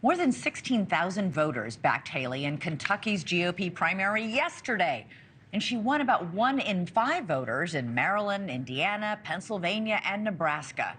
More than 16,000 voters backed Haley in Kentucky's GOP primary yesterday. And she won about 1 in 5 voters in Maryland, Indiana, Pennsylvania, and Nebraska.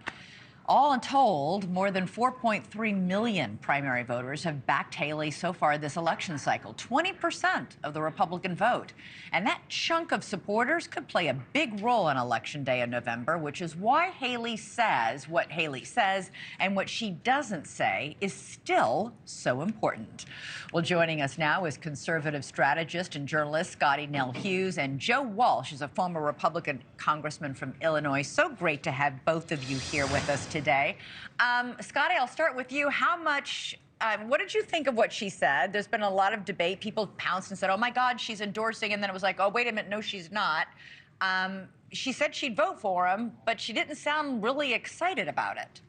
All told, more than 4.3 million primary voters have backed Haley so far this election cycle, 20% of the Republican vote. And that chunk of supporters could play a big role on Election Day in November, which is why Haley says what Haley says and what she doesn't say is still so important. Well, joining us now is conservative strategist and journalist Scottie Nell Hughes, and Joe Walsh is a former Republican congressman from Illinois. So great to have both of you here with us today. Scottie, I'll start with you. What did you think of what she said? There's been a lot of debate. People pounced and said, oh my God, she's endorsing. And then it was like, oh, wait a minute, no, she's not. She said she'd vote for him, but she didn't sound really excited about it.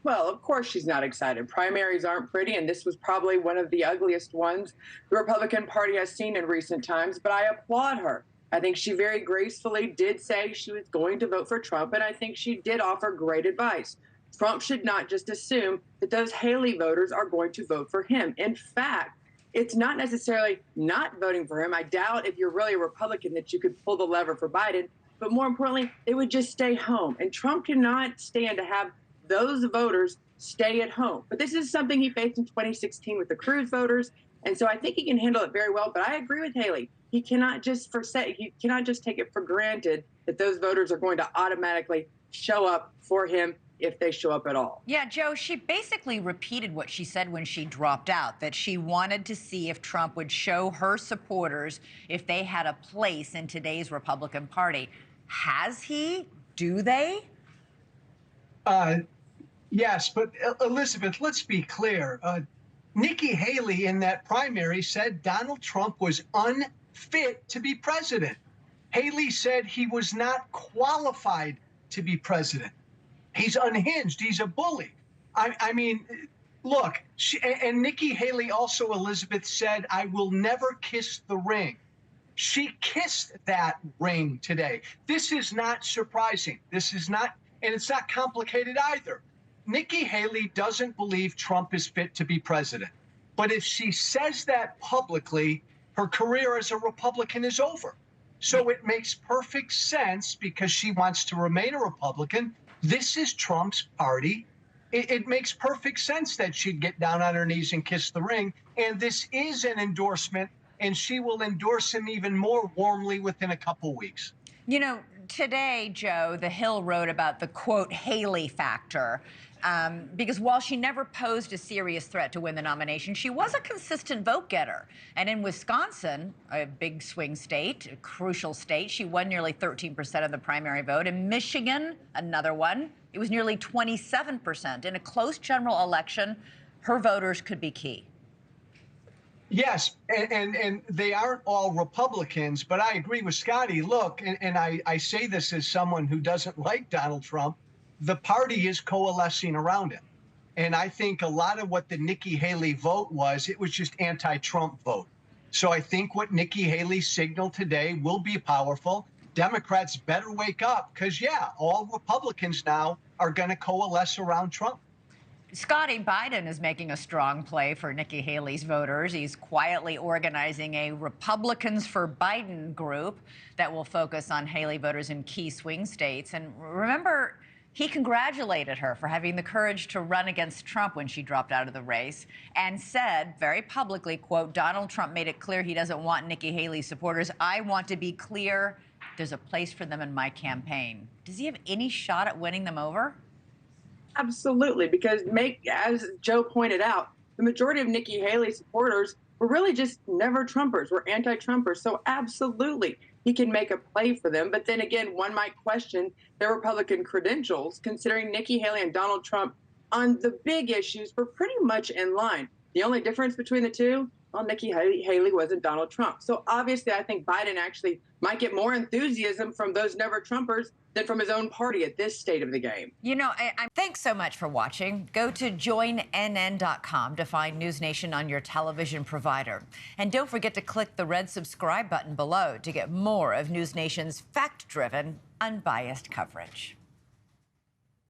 Well, of course she's not excited. Primaries aren't pretty, and this was probably one of the ugliest ones the Republican Party has seen in recent times, but I applaud her. I think she very gracefully did say she was going to vote for Trump, and I think she did offer great advice. Trump should not just assume that those Haley voters are going to vote for him. In fact, it's not necessarily not voting for him. I doubt if you're really a Republican that you could pull the lever for Biden, but more importantly, they would just stay home. And Trump cannot stand to have those voters stay at home. But this is something he faced in 2016 with the Cruz voters, and so I think he can handle it very well. But I agree with Haley. He cannot just take it for granted that those voters are going to automatically show up for him if they show up at all. Yeah, Joe, she basically repeated what she said when she dropped out, that she wanted to see if Trump would show her supporters if they had a place in today's Republican Party. Has he? Do they? Yes, but Elizabeth, let's be clear. Nikki Haley in that primary said Donald Trump was unfit to be president. Haley said he was not qualified to be president. He's unhinged. He's a bully. I mean, look, and Nikki Haley also, Elizabeth, said, I will never kiss the ring. She kissed that ring today. This is not surprising. This is not, and it's not complicated either. Nikki Haley doesn't believe Trump is fit to be president. But if she says that publicly, her career as a Republican is over. So it makes perfect sense because she wants to remain a Republican. This is Trump's party. It makes perfect sense that she'd get down on her knees and kiss the ring. And this is an endorsement, and she will endorse him even more warmly within a couple weeks. You know, today, Joe, The Hill wrote about the, quote, Haley factor. Because while she never posed a serious threat to win the nomination, she was a consistent vote getter. And in Wisconsin, a big swing state, a crucial state, she won nearly 13% of the primary vote. In Michigan, another one, it was nearly 27%. In a close general election, her voters could be key. Yes, and they aren't all Republicans, but I agree with Scottie. Look, and I say this as someone who doesn't like Donald Trump, the party is coalescing around him. And I think a lot of what the Nikki Haley vote was, it was just anti-Trump vote. So I think what Nikki Haley signaled today will be powerful. Democrats better wake up because, yeah, all Republicans now are going to coalesce around Trump. Scottie, Biden is making a strong play for Nikki Haley's voters. He's quietly organizing a Republicans for Biden group that will focus on Haley voters in key swing states. And remember, he congratulated her for having the courage to run against Trump when she dropped out of the race and said very publicly, quote, Donald Trump made it clear he doesn't want Nikki Haley's supporters. I want to be clear there's a place for them in my campaign. Does he have any shot at winning them over? Absolutely, because as Joe pointed out, the majority of Nikki Haley supporters were really just never Trumpers, were anti-Trumpers. So absolutely, he can make a play for them. But then again, one might question their Republican credentials, considering Nikki Haley and Donald Trump on the big issues were pretty much in line. The only difference between the two, well, Nikki Haley wasn't Donald Trump. So obviously, I think Biden actually might get more enthusiasm from those never Trumpers than from his own party at this state of the game. You know, thanks so much for watching. Go to joinnn.com to find NewsNation on your television provider. And don't forget to click the red subscribe button below to get more of NewsNation's fact-driven, unbiased coverage.